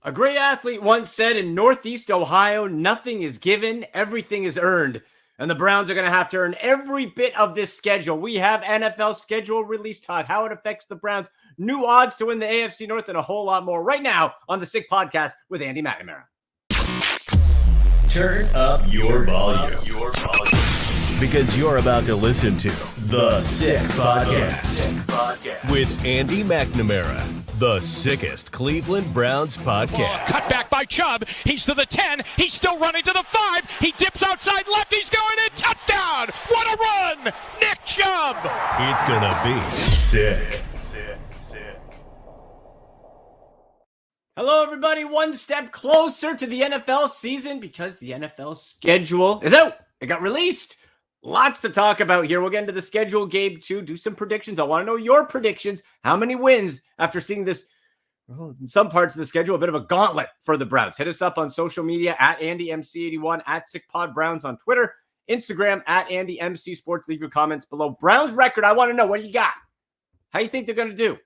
A great athlete once said in Northeast Ohio, nothing is given, everything is earned. And the Browns are going to have to earn every bit of this schedule. We have NFL schedule release, Todd, how it affects the Browns, new odds to win the AFC North, and a whole lot more right now on the Sick Podcast with Andy McNamara. Turn up your volume. Because you're about to listen to The Sick Podcast with Andy McNamara. The sickest Cleveland Browns podcast. Cut back by Chubb. He's to the 10. He's still running to the 5. He dips outside left. He's going in. Touchdown. What a run. Nick Chubb. It's going to be sick. Hello, everybody. One step closer to the NFL season because the NFL schedule is out. It got released. Lots to talk about here. We'll get into the schedule, Gabe, too. Do some predictions. I want to know your predictions. How many wins after seeing this, well, in some parts of the schedule, a bit of a gauntlet for the Browns. Hit us up on social media at AndyMC81, at SickPodBrowns on Twitter, Instagram at AndyMCSports. Leave your comments below. Browns record, I want to know. What do you got? How do you think they're going to do?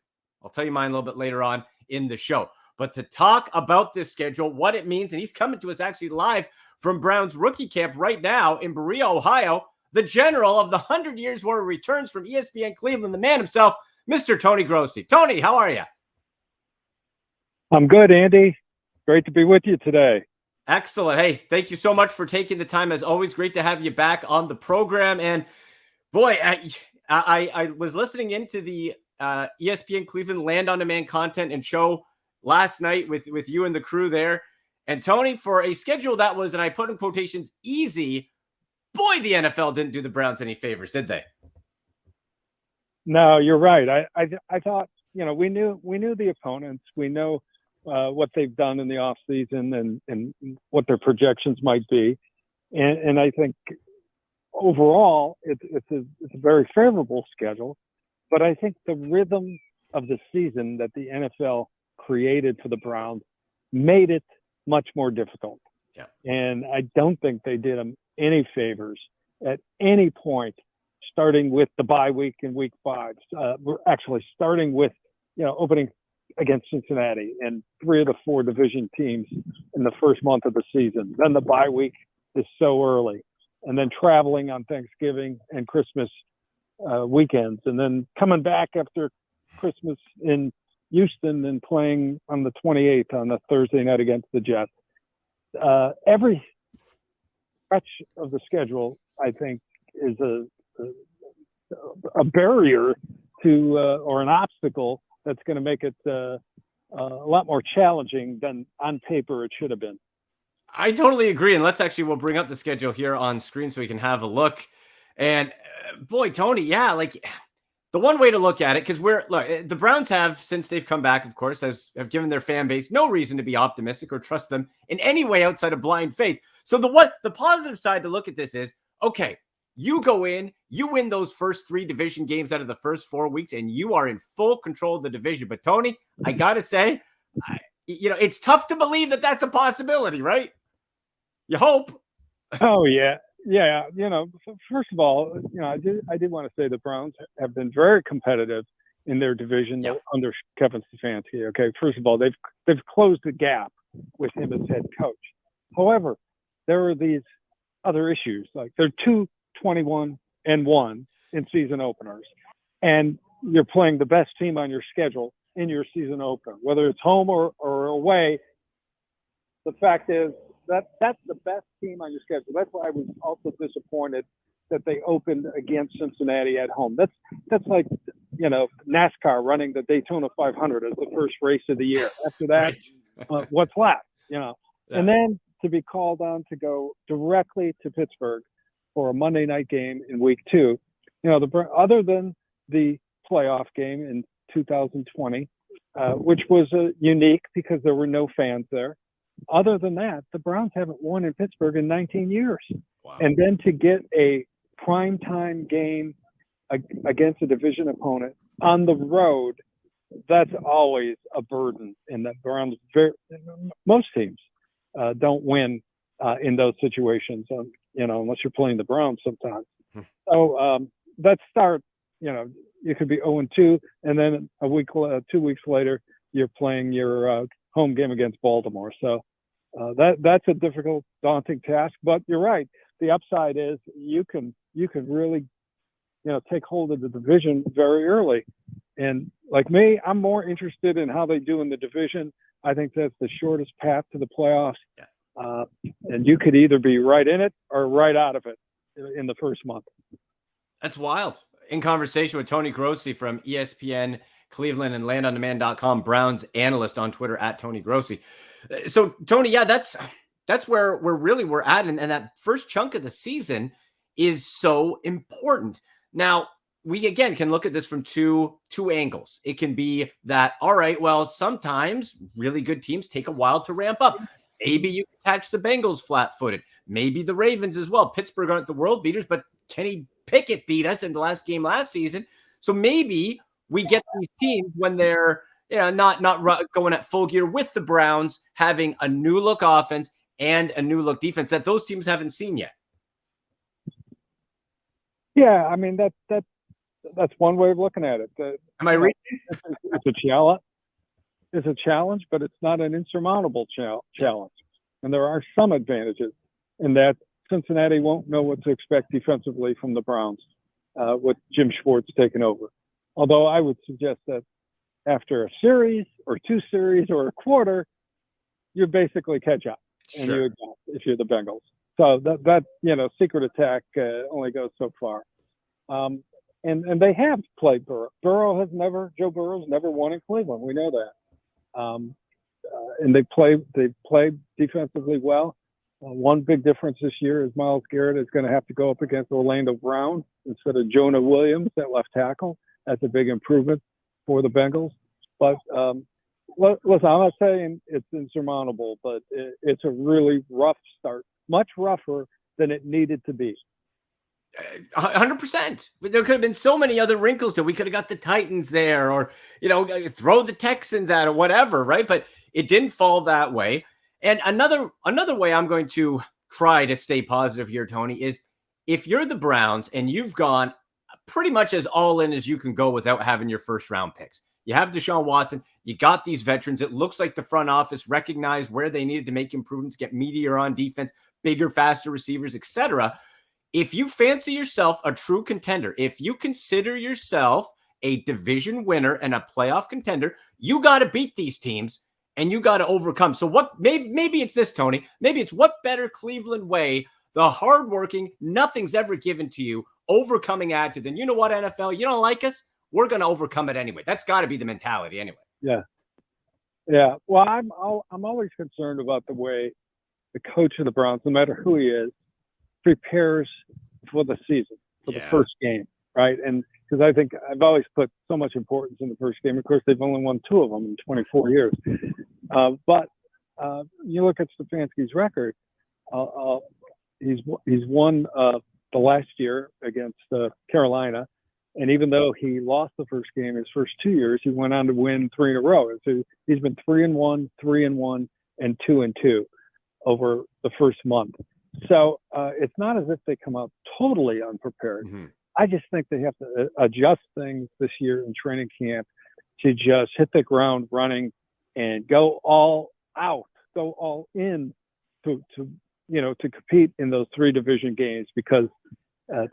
I'll tell you mine a little bit later on in the show. But to talk about this schedule, what it means, and he's coming to us actually live from Browns rookie camp right now in Berea, Ohio, the general of the 100 Years War returns from ESPN Cleveland, the man himself, Mr. Tony Grossi. Tony, how are you? I'm good, Andy. Great to be with you today. Excellent. Hey, thank you so much for taking the time. As always, great to have you back on the program. And boy, I was listening into the ESPN Cleveland Land on Demand content and show last night with you and the crew there. And Tony, for a schedule that was, and I put in quotations, easy, boy, the NFL didn't do the Browns any favors, did they? No, you're right. I thought, we knew the opponents. We know what they've done in the offseason and what their projections might be. And I think overall, it's a very favorable schedule. But I think the rhythm of the season that the NFL created for the Browns made it much more difficult. Yeah. And I don't think they did them any favors at any point, starting with the bye week in week 5. We're actually starting with, opening against Cincinnati and 3 of the 4 division teams in the first month of the season. Then the bye week is so early, and then traveling on Thanksgiving and Christmas weekends, and then coming back after Christmas in Houston and playing on the 28th on the Thursday night against the Jets. Every stretch of the schedule, I think, is a barrier to or an obstacle that's going to make it a lot more challenging than on paper it should have been. I totally agree. And we'll bring up the schedule here on screen so we can have a look. And boy, Tony, yeah, like the one way to look at it, because the Browns have, since they've come back, of course, have given their fan base no reason to be optimistic or trust them in any way outside of blind faith. So the positive side to look at this is, okay, you go in, you win those first 3 division games out of the first 4 weeks, and you are in full control of the division. But Tony, I got to say, it's tough to believe that that's a possibility, right? You hope. Oh, yeah. Yeah. First of all, I did want to say the Browns have been very competitive in their division under Kevin Stefanski. Okay. First of all, they've closed the gap with him as head coach. However, there are these other issues, like they're 2-21-1 in season openers, and you're playing the best team on your schedule in your season opener, whether it's home or away. The fact is that's the best team on your schedule. That's why I was also disappointed that they opened against Cincinnati at home. That's like, NASCAR running the Daytona 500 as the first race of the year. After that, what's left, Yeah. And then to be called on to go directly to Pittsburgh for a Monday night game in week 2, other than the playoff game in 2020, which was unique because there were no fans there. Other than that, the Browns haven't won in Pittsburgh in 19 years. Wow. And then to get a primetime game against a division opponent on the road, that's always a burden. And the Browns, most teams don't win in those situations, unless you're playing the Browns sometimes. So that start, you could be 0-2, and then 2 weeks later, you're playing your home game against Baltimore. So that's a difficult, daunting task. But you're right. The upside is you can really, take hold of the division very early. And like me, I'm more interested in how they do in the division. I think that's the shortest path to the playoffs. Yeah. And you could either be right in it or right out of it in the first month. That's wild. In conversation with Tony Grossi from ESPN Cleveland and landondemand.com, Browns analyst on Twitter at Tony Grossi. So Tony, yeah, that's where we're at. And that first chunk of the season is so important. Now, we again can look at this from two angles. It can be that, all right, well, sometimes really good teams take a while to ramp up. Maybe you catch the Bengals flat-footed. Maybe the Ravens as well. Pittsburgh aren't the world beaters, but Kenny Pickett beat us in the last game last season. So maybe we get these teams when they're not going at full gear with the Browns, having a new look offense and a new look defense that those teams haven't seen yet. Yeah, I mean that's one way of looking at it. Am I reading? It's a challenge. It's a challenge, but it's not an insurmountable challenge. And there are some advantages in that Cincinnati won't know what to expect defensively from the Browns with Jim Schwartz taking over. Although I would suggest that after a series or two series or a quarter, you basically catch up and you adapt if you're the Bengals. So that secret attack only goes so far. And they have played Burrow. Joe Burrow's never won in Cleveland. We know that. And they play defensively well. One big difference this year is Myles Garrett is going to have to go up against Orlando Brown instead of Jonah Williams at left tackle. That's a big improvement for the Bengals. But listen, I'm not saying it's insurmountable, but it's a really rough start, much rougher than it needed to be. 100%. There could have been so many other wrinkles that we could have got the Titans there, or throw the Texans at or whatever, right? But it didn't fall that way. And another way I'm going to try to stay positive here, Tony, is if you're the Browns and you've gone pretty much as all in as you can go without having your first round picks. You have Deshaun Watson. You got these veterans. It looks like the front office recognized where they needed to make improvements, get meatier on defense, bigger, faster receivers, etc. If you fancy yourself a true contender, if you consider yourself a division winner and a playoff contender, you got to beat these teams and you got to overcome. So maybe it's this, Tony. Maybe it's what better Cleveland way, the hardworking, nothing's ever given to you, overcoming attitude. Then you know what, NFL, you don't like us? We're going to overcome it anyway. That's got to be the mentality anyway. Yeah. Yeah. Well, I'm always concerned about the way the coach of the Browns, no matter who he is, prepares for the season, for the first game, right? And because I think I've always put so much importance in the first game. Of course, they've only won 2 of them in 24 years. But you look at Stefanski's record. He's won the last year against Carolina, and even though he lost the first game his first 2 years, he went on to win 3 in a row. So he's been 3-1, 3-1, and 2-2 over the first month. So it's not as if they come out totally unprepared. Mm-hmm. I just think they have to adjust things this year in training camp to just hit the ground running and go all out, go all in to compete in those 3 division games. Because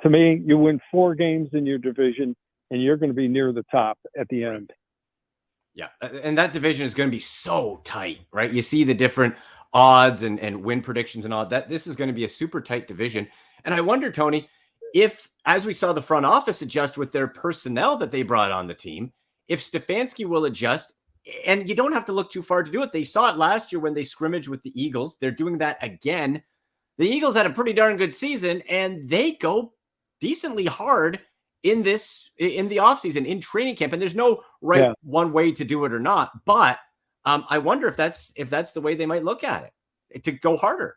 to me, you win 4 games in your division and you're going to be near the top at the end. Yeah, and that division is going to be so tight, right? You see the different odds and win predictions and all that. This is going to be a super tight division. And I wonder, Tony, if, as we saw the front office adjust with their personnel that they brought on the team, if Stefanski will adjust, and you don't have to look too far to do it. They saw it last year when they scrimmaged with the Eagles. They're doing that again. The Eagles had a pretty darn good season, and they go decently hard in the offseason, in training camp. And there's no one way to do it or not. But I wonder if that's the way they might look at it, to go harder.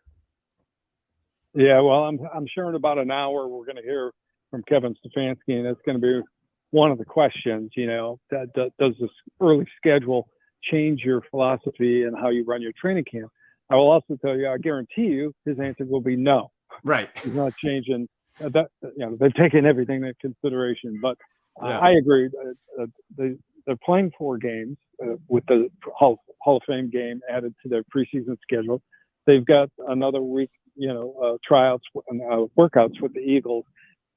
Yeah, well, I'm sure in about an hour we're going to hear from Kevin Stefanski, and that's going to be one of the questions. Does this early schedule change your philosophy and how you run your training camp? I will also tell you, I guarantee you, his answer will be no. Right, he's not changing. They've taken everything into consideration, but I agree. they're playing 4 games with the Hall of Fame game added to their preseason schedule. They've got another week, tryouts and workouts with the Eagles.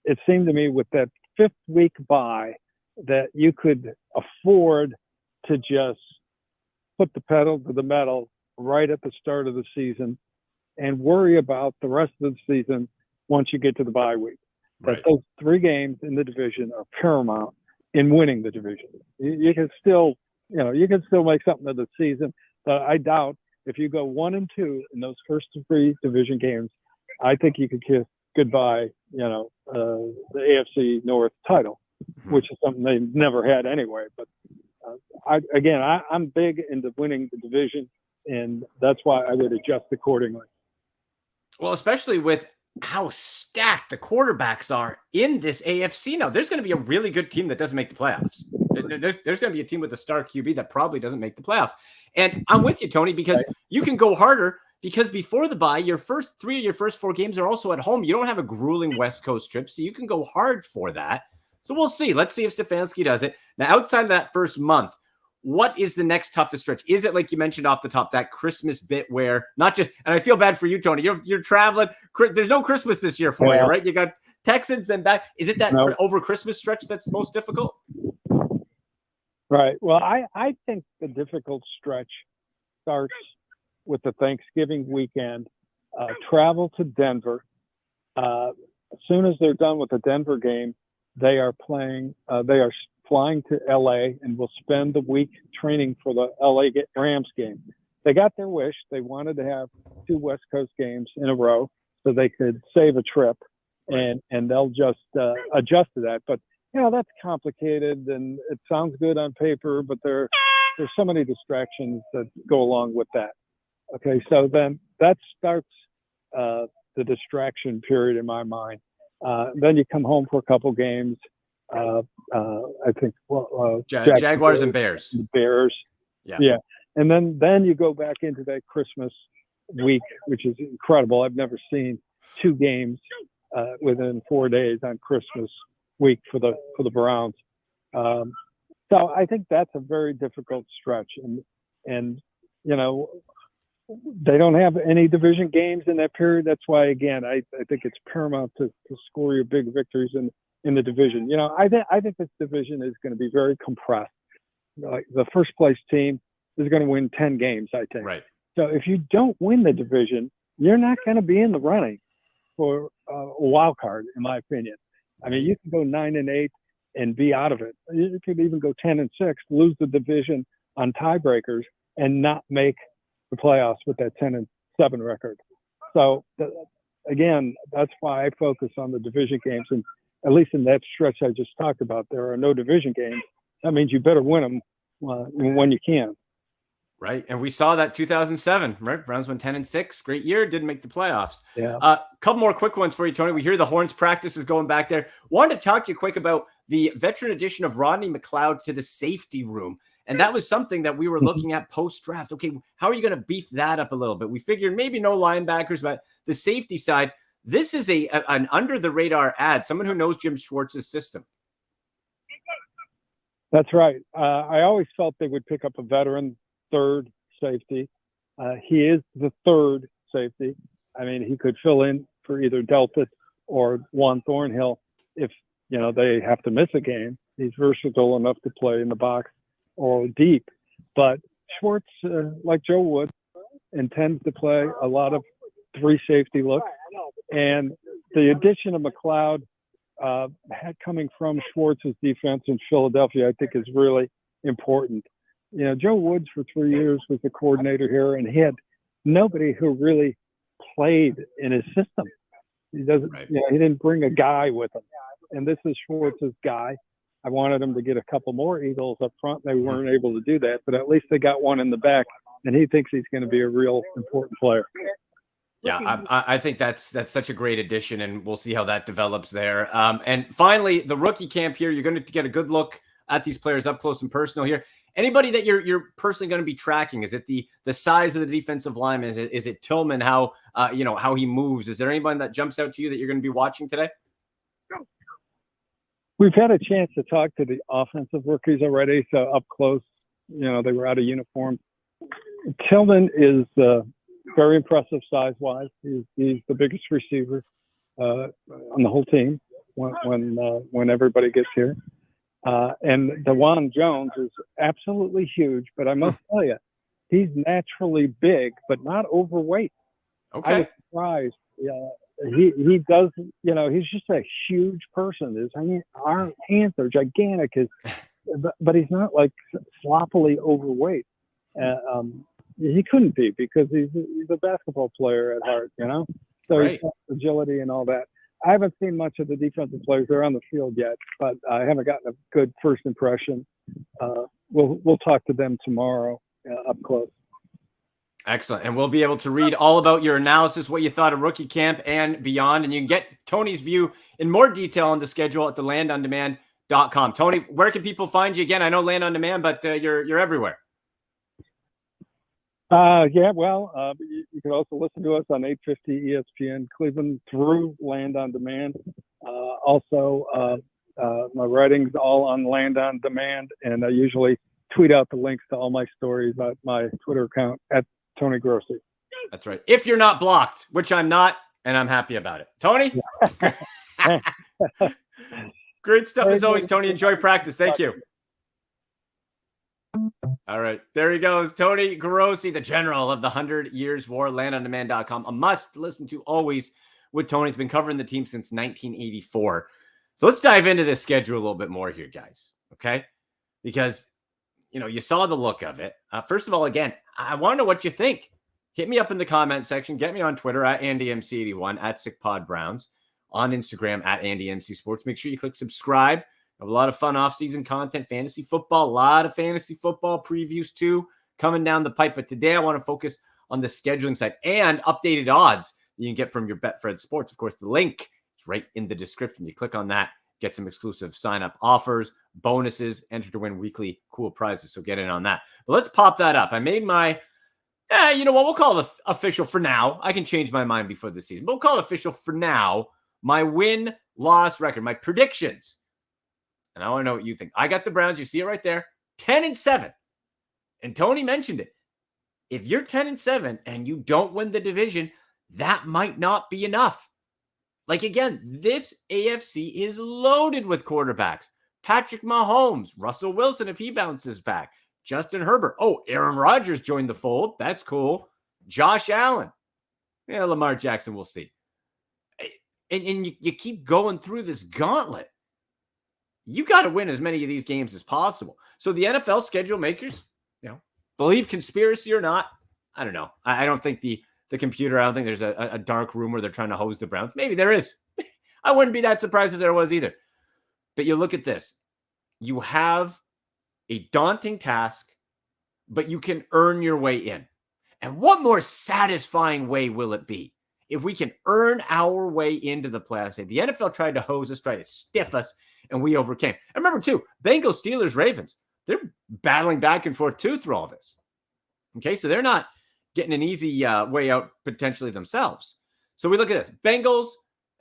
It seemed to me with that 5th week bye that you could afford to just put the pedal to the metal right at the start of the season and worry about the rest of the season once you get to the bye week. Right. That those 3 games in the division are paramount in winning the division. You can still, you can still make something of the season, but I doubt if you go 1-2 in those first 3 division games, I think you could kiss goodbye, the AFC North title, which is something they never had anyway. But I'm big into winning the division, and that's why I would adjust accordingly. Well, especially with how stacked the quarterbacks are in this AFC now. There's going to be a really good team that doesn't make the playoffs. There's going to be a team with a star QB that probably doesn't make the playoffs. And I'm with you, Tony, because you can go harder because before the bye, your first 3 of your first 4 games are also at home. You don't have a grueling West Coast trip, so you can go hard for that. So we'll see. Let's see if Stefanski does it. Now, outside of that first month, what is the next toughest stretch? Is it, like you mentioned off the top, that Christmas bit where not just, and I feel bad for you, Tony, you're traveling. There's no Christmas this year for you, right? You got Texans, then back. Is it that over Christmas stretch that's most difficult? Right. Well, I think the difficult stretch starts with the Thanksgiving weekend, travel to Denver. As soon as they're done with the Denver game, they are flying to LA and will spend the week training for the LA Rams game. They got their wish. They wanted to have 2 West Coast games in a row so they could save a trip, and they'll just adjust to that. But, that's complicated and it sounds good on paper, but there's so many distractions that go along with that. Okay, so then that starts the distraction period in my mind. Then you come home for a couple games. I think Jaguars and Bears. Yeah. And then you go back into that Christmas week, which is incredible. I've never seen 2 games within 4 days on Christmas week for the Browns. So I think that's a very difficult stretch, and they don't have any division games in that period. That's why, again, I think it's paramount to score your big victories in the division. I think this division is going to be very compressed. Like the first place team is going to win 10 games, I think. Right. So if you don't win the division, you're not going to be in the running for a wild card, in my opinion. I mean, you can go 9-8 and be out of it. You could even go 10-6, lose the division on tiebreakers, and not make the playoffs with that 10-7 record. So again, that's why I focus on the division games, and at least in that stretch I just talked about, there are no division games. That means you better win them when you can. Right. And we saw that 2007, right? Browns went 10-6. Great year. Didn't make the playoffs. Yeah. Couple more quick ones for you, Tony. We hear the Horns practice is going back there. Wanted to talk to you quick about the veteran addition of Rodney McLeod to the safety room. And that was something that we were looking at post-draft. Okay, how are you going to beef that up a little bit? We figured maybe no linebackers, but the safety side, this is an under-the-radar ad, someone who knows Jim Schwartz's system. That's right. I always felt they would pick up a veteran third safety. He is the third safety. I mean, he could fill in for either Delpit or Juan Thornhill if, they have to miss a game. He's versatile enough to play in the box or deep. But Schwartz, like Joe Wood, intends to play a lot of 3 safety looks. And the addition of McLeod coming from Schwartz's defense in Philadelphia, I think is really important. Joe Woods for 3 years was the coordinator here, and he had nobody who really played in his system. He doesn't, right. He didn't bring a guy with him. And this is Schwartz's guy. I wanted him to get a couple more Eagles up front. They weren't able to do that, but at least they got one in the back, and he thinks he's going to be a real important player. Yeah, I think that's such a great addition, and we'll see how that develops there. And finally, the rookie camp here, you're going to get a good look at these players up close and personal here. Anybody that you're personally going to be tracking? Is it the size of the defensive lineman? Is it Tillman? How he moves? Is there anybody that jumps out to you that you're going to be watching today? We've had a chance to talk to the offensive rookies already, so up close, they were out of uniform. Tillman is very impressive size-wise. He's the biggest receiver on the whole team when everybody gets here. And DeJuan Jones is absolutely huge, but I must tell you, he's naturally big, but not overweight. Okay. I was surprised. He does, he's just a huge person. His hands are gigantic, but he's not like sloppily overweight. He couldn't be because he's a basketball player at heart, So Right. He's got agility and all that. I haven't seen much of the defensive players. They're on the field yet, but I haven't gotten a good first impression. We'll talk to them tomorrow up close. Excellent. And we'll be able to read all about your analysis, what you thought of rookie camp and beyond. And you can get Tony's view in more detail on the schedule at thelandondemand.com. Tony, where can people find you again? I know Land on Demand, but you're everywhere. You can also listen to us on 850 ESPN Cleveland through Land on Demand. My writing's all on Land on Demand, and I usually tweet out the links to all my stories at my Twitter account at Tony Grossi. That's right. If you're not blocked, which I'm not, and I'm happy about it. Tony? Great stuff as always, Tony. Enjoy practice. Thank you. All right. There he goes. Tony Grossi, the general of the 100 Years War, landondemand.com. A must listen to always with Tony. He's been covering the team since 1984. So let's dive into this schedule a little bit more here, guys. Okay? Because, you saw the look of it. First of all, again, I want to know what you think. Hit me up in the comment section. Get me on Twitter at AndyMC81, at SickPodBrowns, on Instagram at AndyMCSports. Make sure you click subscribe. I have a lot of fun off-season content, fantasy football, a lot of fantasy football previews too coming down the pipe. But today I want to focus on the scheduling side and updated odds you can get from your Betfred Sports. Of course, the link is right in the description. You click on that, get some exclusive sign-up offers, bonuses, enter to win weekly cool prizes. So get in on that. But let's pop that up. I made my, we'll call it official for now. I can change my mind before the season, but we'll call it official for now. My win-loss record, my predictions. And I want to know what you think. I got the Browns. You see it right there. 10-7. And Tony mentioned it. If you're 10-7 and you don't win the division, that might not be enough. Like, again, this AFC is loaded with quarterbacks. Patrick Mahomes, Russell Wilson, if he bounces back, Justin Herbert. Oh, Aaron Rodgers joined the fold. That's cool. Josh Allen. Yeah, Lamar Jackson, we'll see. And you keep going through this gauntlet. You got to win as many of these games as possible. So the NFL schedule makers, believe conspiracy or not, I don't know. I don't think the computer, I don't think there's a dark room where they're trying to hose the Browns. Maybe there is. I wouldn't be that surprised if there was either. But you look at this. You have a daunting task, but you can earn your way in. And what more satisfying way will it be if we can earn our way into the playoffs? The NFL tried to hose us, tried to stiff us, and we overcame. And remember, too, Bengals, Steelers, Ravens, they're battling back and forth, too, through all this. Okay, so they're not getting an easy way out potentially themselves. So we look at this. Bengals,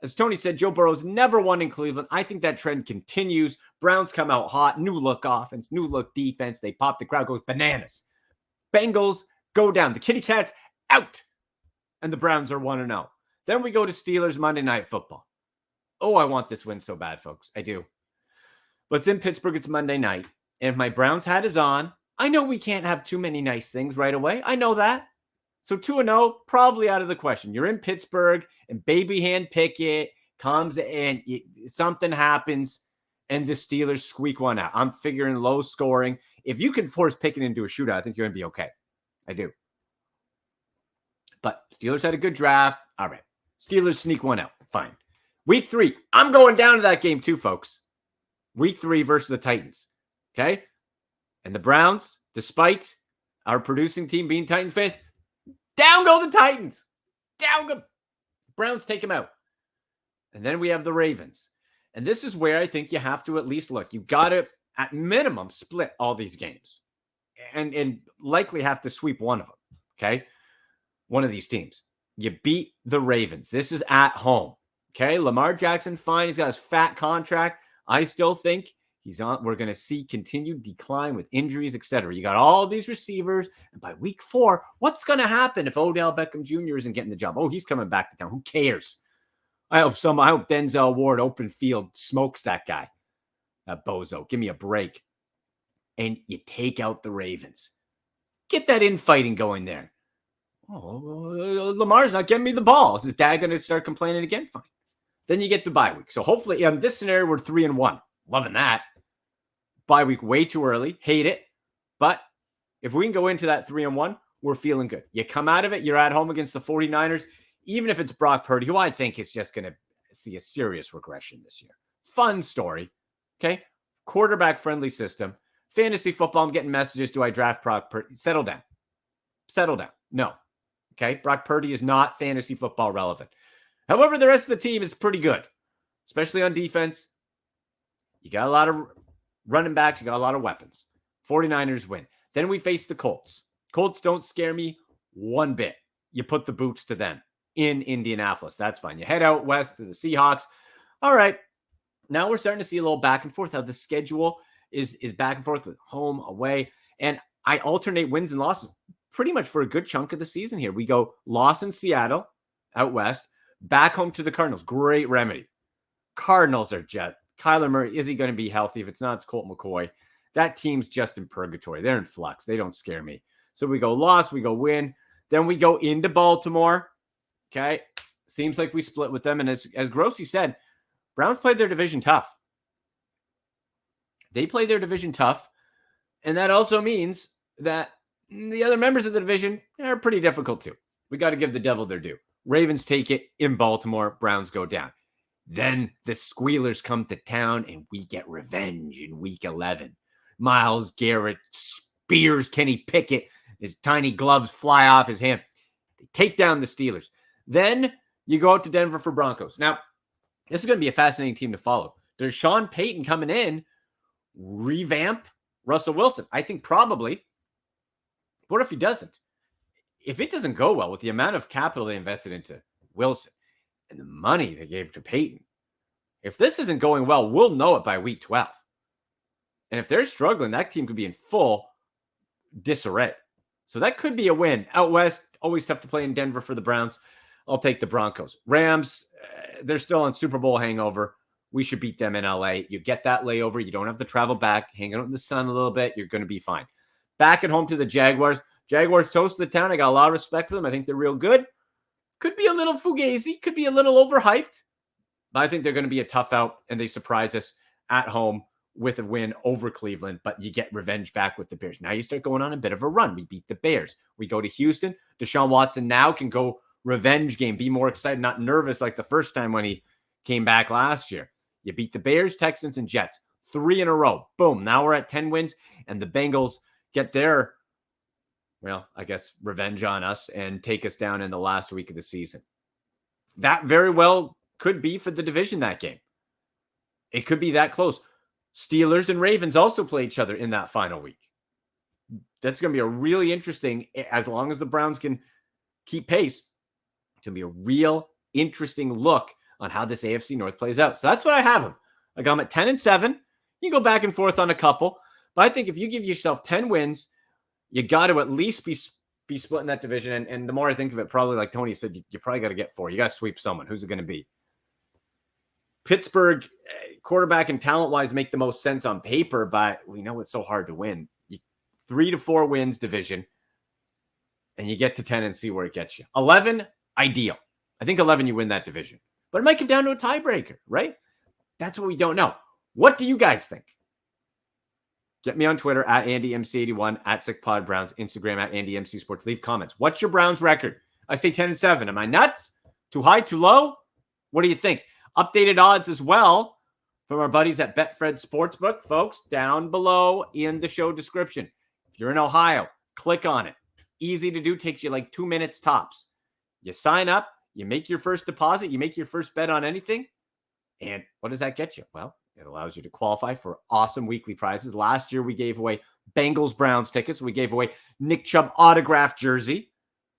as Tony said, Joe Burrow's never won in Cleveland. I think that trend continues. Browns come out hot, new look offense, new look defense. They pop, the crowd goes bananas. Bengals go down. The Kitty Cats out. And the Browns are 1-0. Then we go to Steelers Monday Night Football. Oh, I want this win so bad, folks. I do. But it's in Pittsburgh. It's Monday night. And if my Browns hat is on, I know we can't have too many nice things right away. I know that. So 2-0, probably out of the question. You're in Pittsburgh, and baby hand Pickett comes and something happens, and the Steelers squeak one out. I'm figuring low scoring. If you can force Pickett into a shootout, I think you're going to be okay. I do. But Steelers had a good draft. All right. Steelers sneak one out. Fine. Week 3. I'm going down to that game too, folks. Week 3 versus the Titans. Okay? And the Browns, despite our producing team being Titans fan, down go the Titans. Down go. Browns take them out. And then we have the Ravens. And this is where I think you have to at least look. You got to, at minimum, split all these games. And likely have to sweep one of them. Okay? One of these teams. You beat the Ravens. This is at home. Okay? Lamar Jackson, fine. He's got his fat contract. I still think we're going to see continued decline with injuries, etc. You got all these receivers, and by week 4, what's going to happen if Odell Beckham Jr. isn't getting the job? Oh, he's coming back to town. Who cares? I hope Denzel Ward open field smokes that guy. That bozo. Give me a break. And you take out the Ravens. Get that infighting going there. Oh, Lamar's not getting me the ball. Is his dad going to start complaining again? Fine. Then you get the bye week. So hopefully, in this scenario, we're 3-1. Loving that. Bye week way too early. Hate it. But if we can go into that 3-1, we're feeling good. You come out of it, you're at home against the 49ers, even if it's Brock Purdy, who I think is just going to see a serious regression this year. Fun story. Okay? Quarterback-friendly system. Fantasy football, I'm getting messages. Do I draft Brock Purdy? Settle down. No. Okay? Brock Purdy is not fantasy football relevant. However, the rest of the team is pretty good, especially on defense. You got a lot of running backs. You got a lot of weapons. 49ers win. Then we face the Colts. Colts don't scare me one bit. You put the boots to them in Indianapolis. That's fine. You head out west to the Seahawks. All right. Now we're starting to see a little back and forth. How the schedule is back and forth with home, away. And I alternate wins and losses pretty much for a good chunk of the season here. We go loss in Seattle out west, back home to the Cardinals. Great remedy. Cardinals are just Kyler Murray. Is he going to be healthy? If it's not, it's Colt McCoy. That team's just in purgatory. They're in flux. They don't scare me. So we go loss, we go win. Then we go into Baltimore. Okay. Seems like we split with them. And as Grossi said, Browns played their division tough. They played their division tough. And that also means that the other members of the division are pretty difficult too. We got to give the devil their due. Ravens take it in Baltimore. Browns go down. Then the Squealers come to town and we get revenge in week 11. Myles Garrett spears Kenny Pickett. His tiny gloves fly off his hand. They take down the Steelers. Then you go out to Denver for Broncos. Now, this is going to be a fascinating team to follow. Does Sean Payton coming in revamp Russell Wilson? I think probably. What if he doesn't? If it doesn't go well with the amount of capital they invested into Wilson and the money they gave to Payton, if this isn't going well, we'll know it by week 12. And if they're struggling, that team could be in full disarray. So that could be a win. Out west, always tough to play in Denver for the Browns. I'll take the Broncos. Rams, they're still on Super Bowl hangover. We should beat them in LA. You get that layover. You don't have to travel back. Hang out in the sun a little bit. You're going to be fine. Back at home to the Jaguars. Jaguars toast the town. I got a lot of respect for them. I think they're real good. Could be a little fugazi. Could be a little overhyped. But I think they're going to be a tough out, and they surprise us at home with a win over Cleveland, but you get revenge back with the Bears. Now you start going on a bit of a run. We beat the Bears. We go to Houston. Deshaun Watson now can go revenge game, be more excited, not nervous like the first time when he came back last year. You beat the Bears, Texans, and Jets. 3 in a row. Boom. Now we're at 10 wins, and the Bengals get their, well, I guess, revenge on us and take us down in the last week of the season. That very well could be for the division that game. It could be that close. Steelers and Ravens also play each other in that final week. That's going to be a really interesting, as long as the Browns can keep pace, it's going to be a real interesting look on how this AFC North plays out. So that's what I have them. I got them at 10-7. You can go back and forth on a couple, but I think if you give yourself 10 wins, you got to at least be splitting that division. And the more I think of it, probably like Tony said, you probably got to get 4. You got to sweep someone. Who's it going to be? Pittsburgh, quarterback and talent-wise, make the most sense on paper, but we know it's so hard to win. 3 to 4 wins division, and you get to 10 and see where it gets you. 11, ideal. I think 11, you win that division. But it might come down to a tiebreaker, right? That's what we don't know. What do you guys think? Get me on Twitter at AndyMC81, at SickPodBrowns, Instagram at AndyMCSports. Leave comments. What's your Browns record? I say 10-7. Am I nuts? Too high, too low? What do you think? Updated odds as well from our buddies at Betfred Sportsbook, folks, down below in the show description. If you're in Ohio, click on it. Easy to do, takes you like 2 minutes tops. You sign up, you make your first deposit, you make your first bet on anything, and what does that get you? Well, it allows you to qualify for awesome weekly prizes. Last year, we gave away Bengals-Browns tickets. We gave away Nick Chubb autographed jersey.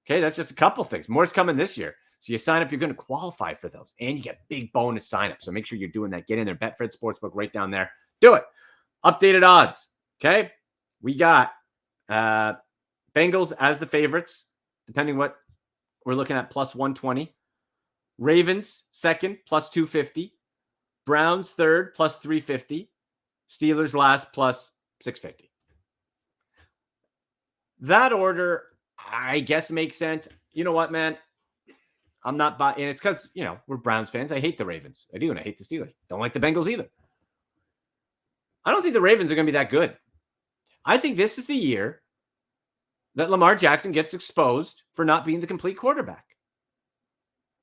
Okay, that's just a couple things. More's coming this year. So you sign up, you're going to qualify for those. And you get big bonus sign-up. So make sure you're doing that. Get in there. Betfred Sportsbook right down there. Do it. Updated odds. Okay. We got Bengals as the favorites, depending what we're looking at, plus 120. Ravens second, plus 250. Browns third, plus 350. Steelers last, plus 650. That order, I guess, makes sense. You know what, man? I'm not buying, and it's because, we're Browns fans. I hate the Ravens. I do, and I hate the Steelers. Don't like the Bengals either. I don't think the Ravens are going to be that good. I think this is the year that Lamar Jackson gets exposed for not being the complete quarterback.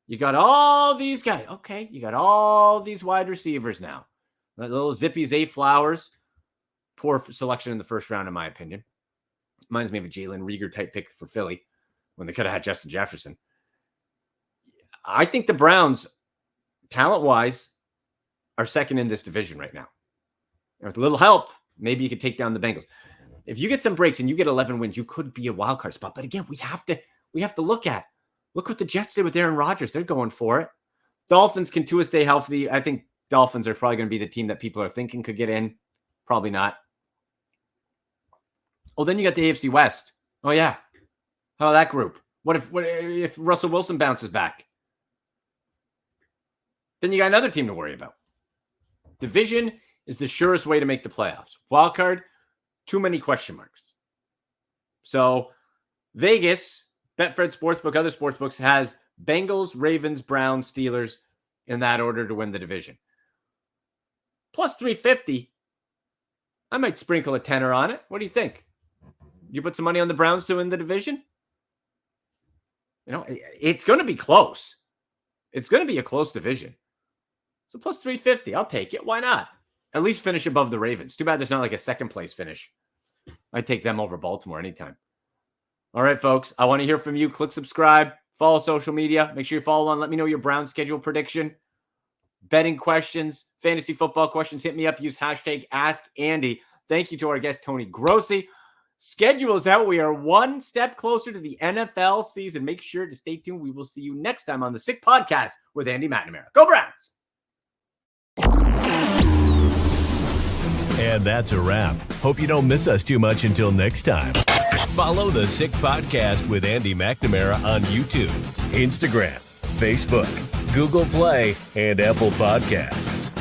You got all these guys. Okay, you got all these wide receivers now. That little zippy Zay Flowers. Poor selection in the first round, in my opinion. Reminds me of a Jalen Reagor type pick for Philly when they could have had Justin Jefferson. I think the Browns, talent-wise, are second in this division right now. And with a little help, maybe you could take down the Bengals. If you get some breaks and you get 11 wins, you could be a wild card spot. But again, we have to look what the Jets did with Aaron Rodgers. They're going for it. Dolphins can Tua stay healthy. I think Dolphins are probably going to be the team that people are thinking could get in. Probably not. Oh, then you got the AFC West. Oh yeah, how about that group? What if Russell Wilson bounces back? Then you got another team to worry about. Division is the surest way to make the playoffs. Wild card, too many question marks. So Vegas, Betfred Sportsbook, other sportsbooks has Bengals, Ravens, Browns, Steelers in that order to win the division. Plus 350. I might sprinkle a tenner on it. What do you think? You put some money on the Browns to win the division? It's going to be close. It's going to be a close division. So plus 350, I'll take it. Why not? At least finish above the Ravens. Too bad there's not like a second place finish. I'd take them over Baltimore anytime. All right, folks. I want to hear from you. Click subscribe. Follow social media. Make sure you follow on. Let me know your Brown schedule prediction. Betting questions. Fantasy football questions. Hit me up. Use hashtag AskAndy. Thank you to our guest, Tony Grossi. Schedule is out. We are one step closer to the NFL season. Make sure to stay tuned. We will see you next time on the Sick Podcast with Andy McNamara. Go Browns! And that's a wrap. Hope you don't miss us too much until next time. Follow the Sick Podcast with Andy McNamara on YouTube, Instagram, Facebook, Google Play, and Apple Podcasts.